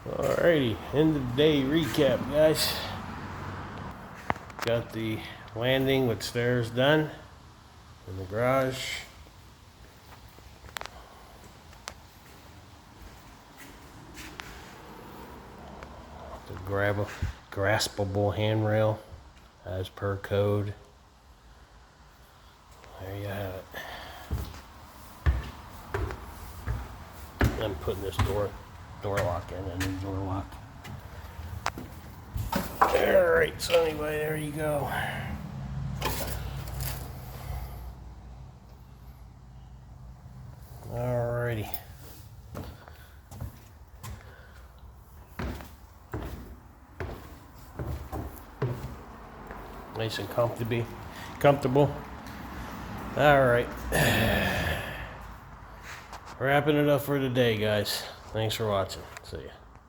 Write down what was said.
Alrighty, end of the day recap, guys. Got the landing with stairs done in the garage. To grab a graspable handrail as per code. There you have it. I'm putting this door lock in, a new door lock. Alright, so anyway, there you go. Alrighty. Nice and comfortable. Alright. Wrapping it up for today, guys. Thanks for watching. See ya.